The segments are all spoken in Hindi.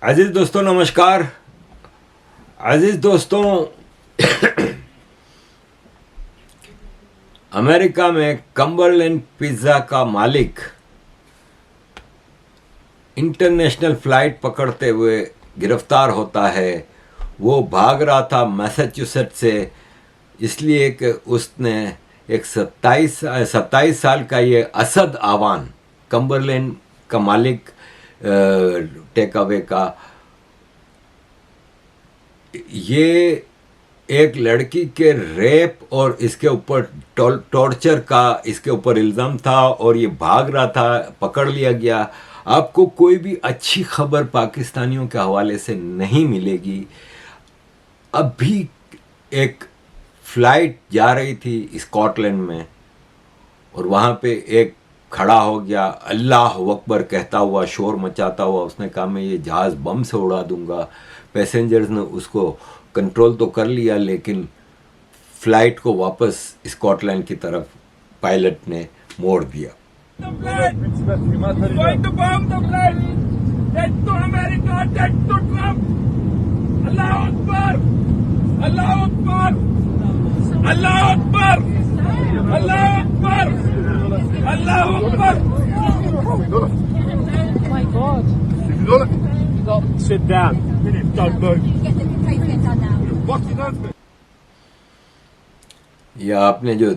अजीज दोस्तों नमस्कार। अजीज दोस्तों, अमेरिका में कम्बरलैंड पिज्ज़ा का मालिक इंटरनेशनल फ्लाइट पकड़ते हुए गिरफ्तार होता है। वो भाग रहा था मैसाचुसेट्स से, इसलिए कि उसने एक 27 साल का ये असद आवान, कम्बरलैंड का मालिक टेक अवे का, ये एक लड़की के रेप और इसके ऊपर टॉर्चर का इसके ऊपर इल्ज़ाम था और ये भाग रहा था, पकड़ लिया गया। आपको कोई भी अच्छी खबर पाकिस्तानियों के हवाले से नहीं मिलेगी। अभी एक फ़्लाइट जा रही थी स्कॉटलैंड में और वहाँ पे एक खड़ा हो गया, अल्लाह अकबर कहता हुआ, शोर मचाता हुआ। उसने कहा मैं ये जहाज़ बम से उड़ा दूंगा। पैसेंजर्स ने उसको कंट्रोल तो कर लिया, लेकिन फ़्लाइट को वापस स्कॉटलैंड की तरफ पायलट ने मोड़ दिया। My God. Stop. Sit down. Don't move. या आपने जो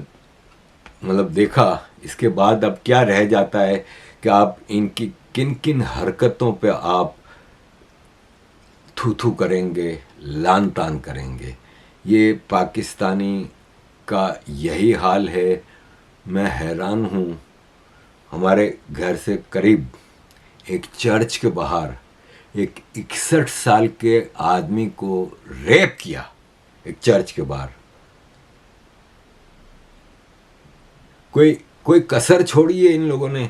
मतलब देखा, इसके बाद अब क्या रह जाता है कि आप इनकी किन किन हरकतों पे आप थू थू करेंगे, लान तान करेंगे। ये पाकिस्तानी का यही हाल है। मैं हैरान हूँ। हमारे घर से करीब एक चर्च के बाहर एक 61 साल के आदमी को रेप किया, एक चर्च के बाहर। कोई कसर छोड़ी है इन लोगों ने।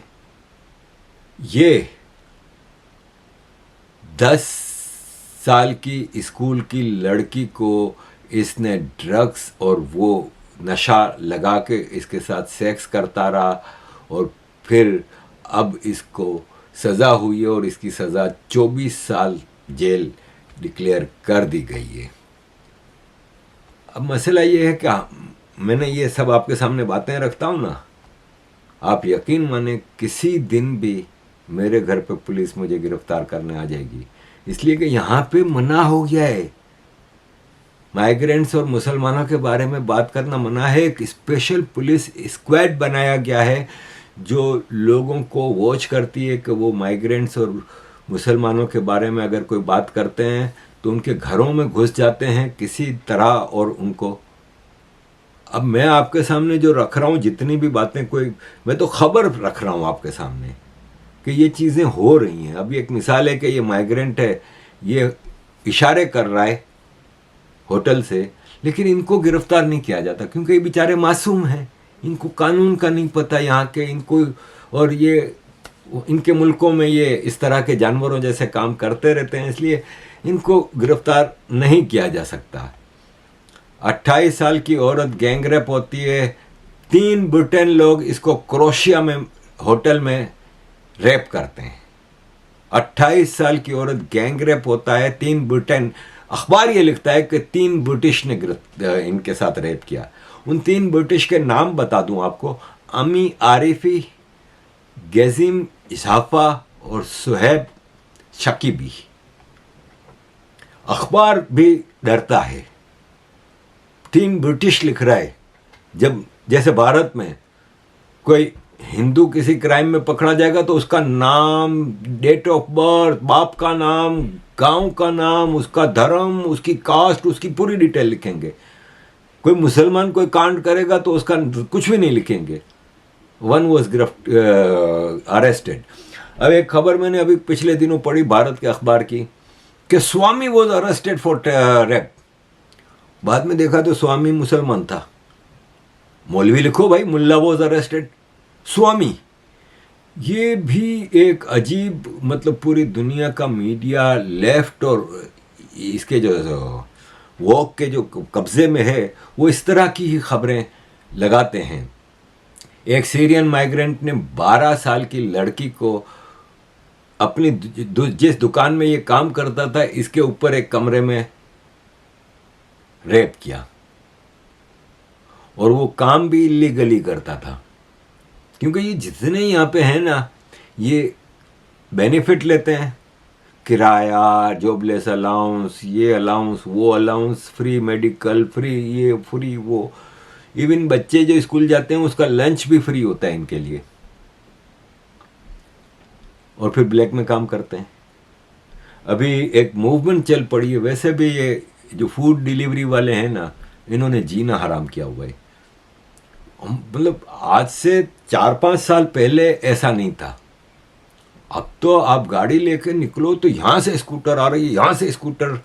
ये 10 साल की स्कूल की लड़की को इसने ड्रग्स और वो नशा लगा के इसके साथ सेक्स करता रहा और फिर अब इसको सज़ा हुई है और इसकी सज़ा 24 साल जेल डिक्लेयर कर दी गई है। अब मसला ये है कि मैंने ये सब आपके सामने बातें रखता हूँ ना, आप यकीन माने किसी दिन भी मेरे घर पे पुलिस मुझे गिरफ्तार करने आ जाएगी, इसलिए कि यहाँ पे मना हो गया है। माइग्रेंट्स और मुसलमानों के बारे में बात करना मना है। एक स्पेशल पुलिस स्क्वाड बनाया गया है जो लोगों को वॉच करती है कि वो माइग्रेंट्स और मुसलमानों के बारे में अगर कोई बात करते हैं तो उनके घरों में घुस जाते हैं किसी तरह और उनको। अब मैं आपके सामने जो रख रहा हूँ, जितनी भी बातें, मैं तो खबर रख रहा हूँ आपके सामने कि ये चीज़ें हो रही हैं। अभी एक मिसाल है कि ये माइग्रेंट है, ये इशारे कर रहा है होटल से, लेकिन इनको गिरफ्तार नहीं किया जाता क्योंकि ये बेचारे मासूम हैं। इनको कानून का नहीं पता यहाँ के, इनको, और ये इनके मुल्कों में ये इस तरह के जानवरों जैसे काम करते रहते हैं, इसलिए इनको गिरफ्तार नहीं किया जा सकता। 28 साल की औरत गैंगरेप होती है। 3 ब्रिटेन लोग इसको क्रोशिया में होटल में रेप करते हैं। 28 साल की औरत गैंगरेप होता है। 3 ब्रिटेन, अखबार ये लिखता है कि 3 ब्रिटिश ने इनके साथ रेप किया। उन 3 ब्रिटिश के नाम बता दूं आपको: अमी आरिफी, गैजिम इसाफा और सुहेब शकीबी। अखबार भी डरता है। 3 ब्रिटिश लिख रहा है। जब जैसे भारत में कोई हिंदू किसी क्राइम में पकड़ा जाएगा तो उसका नाम, डेट ऑफ बर्थ, बाप का नाम, गांव का नाम, उसका धर्म, उसकी कास्ट, उसकी पूरी डिटेल लिखेंगे। कोई मुसलमान कोई कांड करेगा तो उसका कुछ भी नहीं लिखेंगे। One was arrested. अब एक खबर मैंने अभी पिछले दिनों पढ़ी भारत के अखबार की कि स्वामी वॉज अरेस्टेड फॉर रेप। बाद में देखा तो स्वामी मुसलमान था। मौलवी लिखो भाई, मुल्ला वॉज अरेस्टेड, स्वामी। ये भी एक अजीब, मतलब पूरी दुनिया का मीडिया, लेफ्ट और इसके जो वॉक के जो कब्जे में है, वो इस तरह की ही खबरें लगाते हैं। एक सीरियन माइग्रेंट ने 12 साल की लड़की को अपनी जिस दुकान में ये काम करता था इसके ऊपर एक कमरे में रेप किया, और वो काम भी इलीगली करता था। क्योंकि ये जितने यहाँ पे हैं ना, ये बेनिफिट लेते हैं, किराया, जॉबलेस अलाउंस, ये अलाउंस, वो अलाउंस, फ्री मेडिकल, फ्री ये, फ्री वो, इवन बच्चे जो स्कूल जाते हैं उसका लंच भी फ्री होता है इनके लिए, और फिर ब्लैक में काम करते हैं। अभी एक मूवमेंट चल पड़ी है, वैसे भी ये जो फूड डिलीवरी वाले हैं ना, इन्होंने जीना हराम किया हुआ है। मतलब आज से 4-5 साल पहले ऐसा नहीं था। अब तो आप गाड़ी लेके निकलो तो यहाँ से स्कूटर आ रही है, यहाँ से स्कूटर,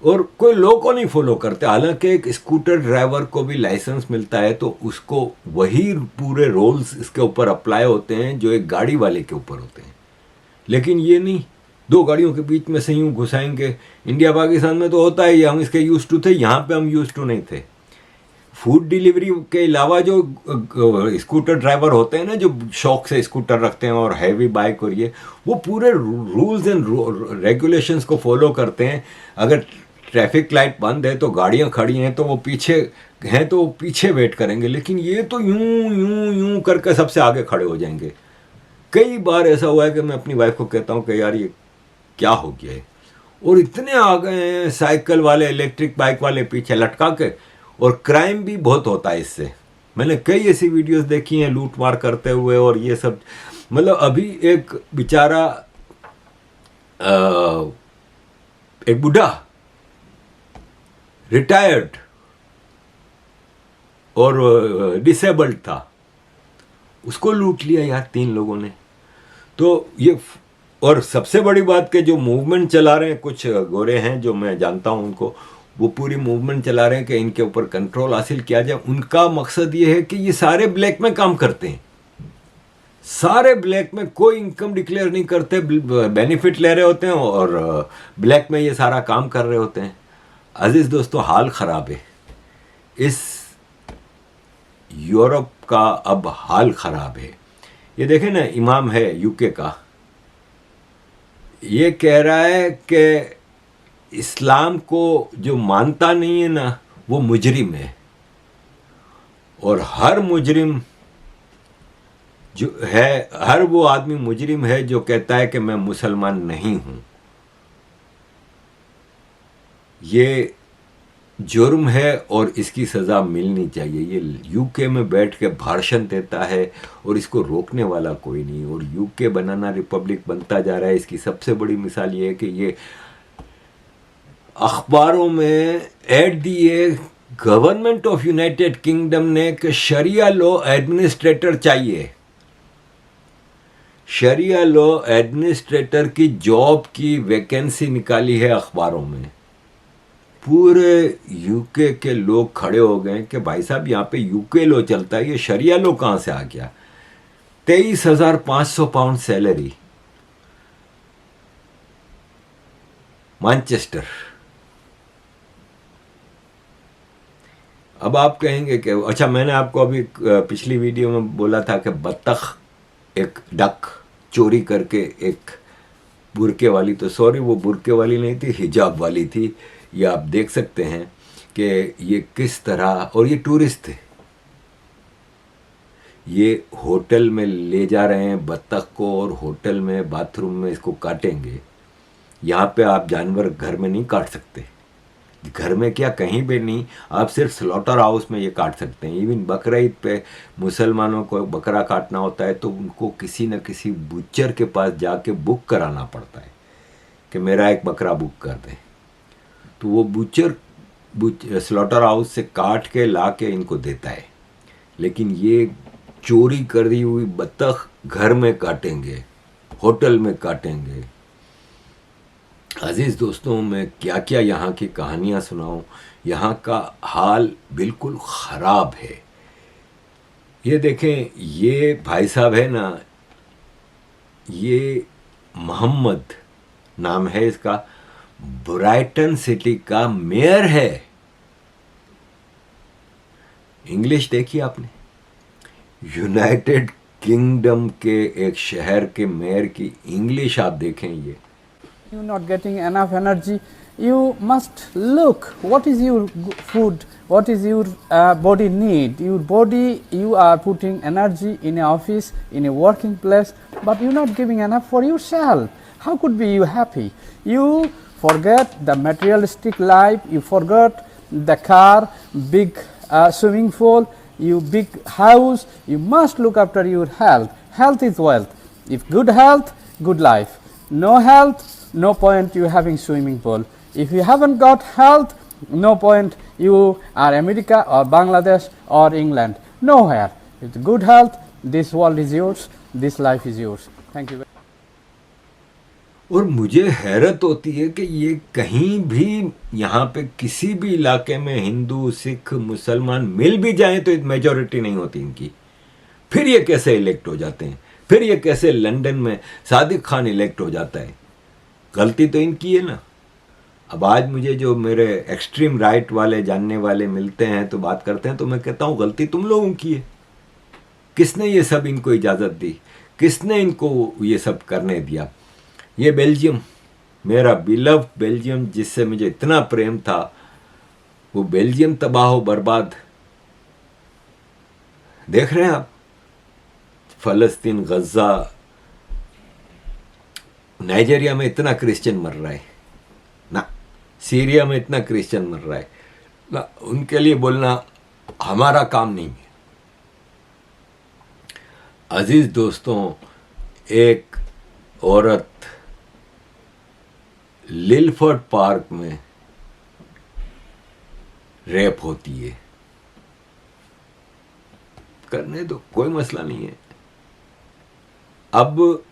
और कोई लोग को नहीं फॉलो करते। हालांकि एक स्कूटर ड्राइवर को भी लाइसेंस मिलता है तो उसको वही पूरे रूल्स इसके ऊपर अप्लाई होते हैं जो एक गाड़ी वाले के ऊपर होते हैं। लेकिन ये नहीं, दो गाड़ियों के बीच में से यूँ घुसाएंगे। इंडिया पाकिस्तान में तो होता है ये, हम इसके यूज टू थे, यहाँ पे हम यूज टू नहीं थे। फूड डिलीवरी के अलावा जो स्कूटर ड्राइवर होते हैं ना, जो शौक से स्कूटर रखते हैं और हैवी बाइक, और ये वो पूरे रूल्स एंड रेगुलेशंस को फॉलो करते हैं। अगर ट्रैफिक लाइट बंद है तो गाड़ियां खड़ी हैं तो वो पीछे हैं तो वो पीछे वेट करेंगे, लेकिन ये तो यूं यूं यूं करके सबसे आगे खड़े हो जाएंगे। कई बार ऐसा हुआ है कि मैं अपनी वाइफ को कहता हूँ कि यार ये क्या हो गया है, और इतने आ गए हैं साइकिल वाले, इलेक्ट्रिक बाइक वाले पीछे लटका के, और क्राइम भी बहुत होता है इससे। मैंने कई ऐसी वीडियोस देखी हैं लूट मार करते हुए और ये सब। मतलब अभी एक बेचारा एक बूढ़ा रिटायर्ड और डिसेबल्ड था, उसको लूट लिया यार 3 लोगों ने। तो ये, और सबसे बड़ी बात कि जो मूवमेंट चला रहे हैं कुछ गोरे हैं जो मैं जानता हूं उनको, वो पूरी मूवमेंट चला रहे हैं कि इनके ऊपर कंट्रोल हासिल किया जाए। उनका मकसद ये है कि ये सारे ब्लैक में काम करते हैं, सारे ब्लैक में, कोई इनकम डिक्लेयर नहीं करते, बेनिफिट ले रहे होते हैं और ब्लैक में ये सारा काम कर रहे होते हैं। अजीज दोस्तों, हाल खराब है इस यूरोप का, अब हाल खराब है। ये देखें ना, इमाम है यूके का, ये कह रहा है कि इस्लाम को जो मानता नहीं है ना वो मुजरिम है, और हर मुजरिम जो है, हर वो आदमी मुजरिम है जो कहता है कि मैं मुसलमान नहीं हूं। ये जुर्म है और इसकी सज़ा मिलनी चाहिए। ये यूके में बैठ के भाषण देता है और इसको रोकने वाला कोई नहीं, और यूके बनाना रिपब्लिक बनता जा रहा है। इसकी सबसे बड़ी मिसाल ये है कि ये अखबारों में ऐड दिए गवर्नमेंट ऑफ यूनाइटेड किंगडम ने कि शरिया लॉ एडमिनिस्ट्रेटर चाहिए। शरिया लॉ एडमिनिस्ट्रेटर की जॉब की वैकेंसी निकाली है अखबारों में। पूरे यूके के लोग खड़े हो गए कि भाई साहब यहाँ पे यूके लॉ चलता है, ये शरिया लॉ कहाँ से आ गया। 23,500 पाउंड सैलरी, मैनचेस्टर। अब आप कहेंगे कि अच्छा, मैंने आपको अभी पिछली वीडियो में बोला था कि बत्तख, एक डक चोरी करके एक बुरके वाली, तो सॉरी वो बुरके वाली नहीं थी, हिजाब वाली थी। ये आप देख सकते हैं कि ये किस तरह, और ये टूरिस्ट थे, ये होटल में ले जा रहे हैं बत्तख को और होटल में बाथरूम में इसको काटेंगे। यहाँ पे आप जानवर घर में नहीं काट सकते, घर में क्या कहीं भी नहीं, आप सिर्फ स्लॉटर हाउस में ये काट सकते हैं। इवन बकरा ईद पे मुसलमानों को बकरा काटना होता है तो उनको किसी न किसी बुचर के पास जाके बुक कराना पड़ता है कि मेरा एक बकरा बुक कर दें, तो वो बुचर स्लॉटर हाउस से काट के ला के इनको देता है। लेकिन ये चोरी करी हुई बत्तख घर में काटेंगे, होटल में काटेंगे। अजीज़ दोस्तों, मैं क्या क्या यहाँ की कहानियाँ सुनाऊँ। यहाँ का हाल बिल्कुल ख़राब है। ये देखें, ये भाई साहब है ना, ये मोहम्मद नाम है इसका, ब्राइटन सिटी का मेयर है। इंग्लिश देखिए आपने, यूनाइटेड किंगडम के एक शहर के मेयर की इंग्लिश आप देखें ये। You're not getting enough energy. You must look what is your food, what is your body need. Your body, you are putting energy in an office, in a working place, but you're not giving enough for yourself. How could be you happy? You forget the materialistic life, you forget the car, big swimming pool, you big house. You must look after your health. Health is wealth. If good health, good life. No health, no point you having swimming pool. If you haven't got health, no point you are America or Bangladesh or England. Nowhere. With good health, this world is yours, this life is yours. Thank you. और मुझे हैरत होती है कि ये कहीं भी यहाँ पे किसी भी इलाके में हिंदू सिख मुसलमान मिल भी जाएं तो मेजॉरिटी नहीं होती इनकी। फिर ये कैसे इलेक्ट हो जाते हैं, फिर ये कैसे लंदन में सादिक खान इलेक्ट हो जाता है। गलती तो इनकी है ना। अब आज मुझे जो मेरे एक्सट्रीम राइट वाले जानने वाले मिलते हैं तो बात करते हैं तो मैं कहता हूँ गलती तुम लोगों की है। किसने ये सब इनको इजाज़त दी, किसने इनको ये सब करने दिया। ये बेल्जियम, मेरा बिलव बेल्जियम जिससे मुझे इतना प्रेम था, वो बेल्जियम तबाह हो बर्बाद। देख रहे हैं आप, फलस्तीन, गज्जा, नाइजीरिया में इतना क्रिश्चियन मर रहा है ना, सीरिया में इतना क्रिश्चियन मर रहा है ना, उनके लिए बोलना हमारा काम नहीं है। अजीज दोस्तों, एक औरत लिलफर्ड पार्क में रेप होती है, करने दो, कोई मसला नहीं है। अब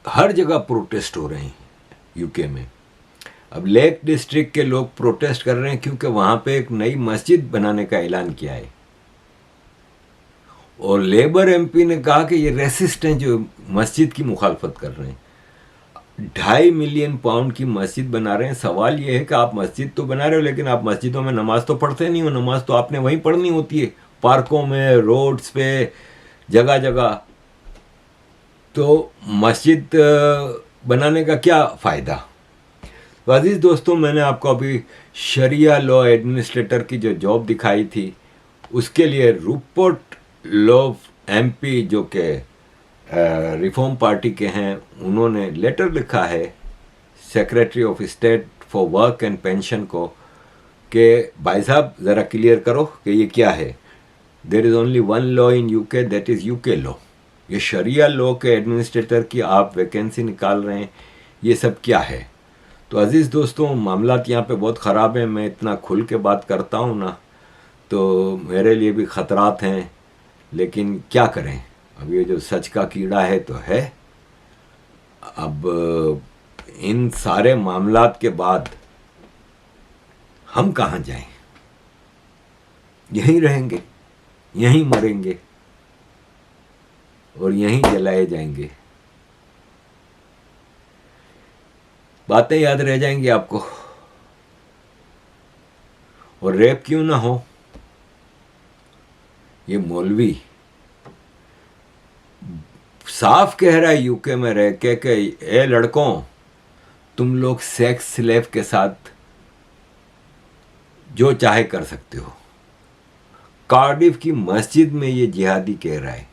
हर जगह प्रोटेस्ट हो रहे हैं यूके में। अब लेक डिस्ट्रिक्ट के लोग प्रोटेस्ट कर रहे हैं क्योंकि वहां पे एक नई मस्जिद बनाने का ऐलान किया है और लेबर एमपी ने कहा कि ये रेसिस्ट हैं जो मस्जिद की मुखालफत कर रहे हैं। 2.5 मिलियन पाउंड की मस्जिद बना रहे हैं। सवाल ये है कि आप मस्जिद तो बना रहे हो लेकिन आप मस्जिदों में नमाज तो पढ़ते नहीं हो। नमाज तो आपने वहीं पढ़नी होती है, पार्कों में, रोड्स पे, जगह जगह। तो मस्जिद बनाने का क्या फ़ायदा। तो अजीज़ दोस्तों, मैंने आपको अभी शरिया लॉ एडमिनिस्ट्रेटर की जो जॉब दिखाई थी उसके लिए रूपर्ट लोफ एमपी जो कि रिफॉर्म पार्टी के हैं, उन्होंने लेटर लिखा है secretary of state for work and pension को कि भाई साहब ज़रा क्लियर करो कि ये क्या है। There is only one law in UK, that is UK law. ये शरिया लॉ के एडमिनिस्ट्रेटर की आप वैकेंसी निकाल रहे हैं, ये सब क्या है। तो अजीज़ दोस्तों, मामलात यहाँ पे बहुत ख़राब हैं। मैं इतना खुल के बात करता हूँ ना तो मेरे लिए भी ख़तरात हैं, लेकिन क्या करें। अब ये जो सच का कीड़ा है तो है। अब इन सारे मामलात के बाद हम कहाँ जाएं, यहीं रहेंगे, यहीं मरेंगे और यहीं जलाए जाएंगे। बातें याद रह जाएंगी आपको। और रेप क्यों ना हो, ये मौलवी साफ कह रहा है यूके में रह के कि ए लड़कों, तुम लोग सेक्स स्लेव के साथ जो चाहे कर सकते हो। कार्डिफ की मस्जिद में ये जिहादी कह रहा है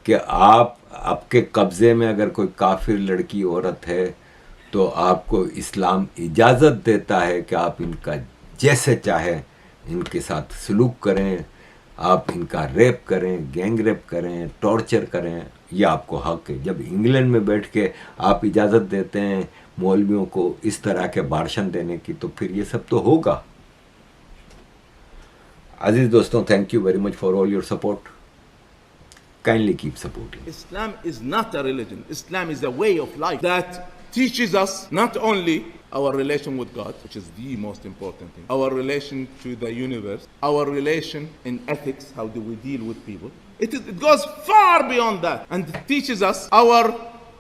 कि आपके कब्जे में अगर कोई काफिर लड़की औरत है तो आपको इस्लाम इजाज़त देता है कि आप इनका जैसे चाहे इनके साथ सलूक करें, आप इनका रेप करें, गैंग रेप करें, टॉर्चर करें, ये आपको हक है। जब इंग्लैंड में बैठ के आप इजाज़त देते हैं मौलवियों को इस तरह के भाषण देने की, तो फिर ये सब तो होगा। अजीज दोस्तों, thank you very much for all your support. Kindly keep supporting. Islam is not a religion. Islam is a way of life that teaches us not only our relation with God, which is the most important thing, our relation to the universe, our relation in ethics, how do we deal with people. It goes far beyond that, and it teaches us our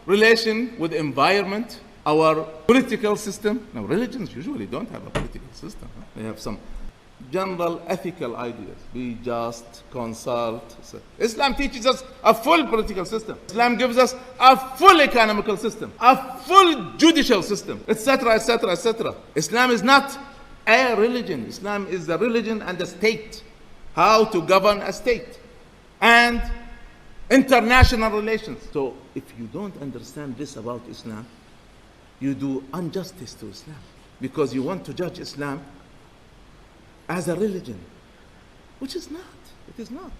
relation with environment, our political system. Now, religions usually don't have a political system. Huh? They have some general ethical ideas. We just consult. Islam teaches us a full political system. Islam gives us a full economical system, a full judicial system, etc., etc., etc. Islam is not a religion. Islam is the religion and the state. How to govern a state and international relations. So if you don't understand this about Islam, you do injustice to Islam, because you want to judge Islam as a religion, which is not. It is not.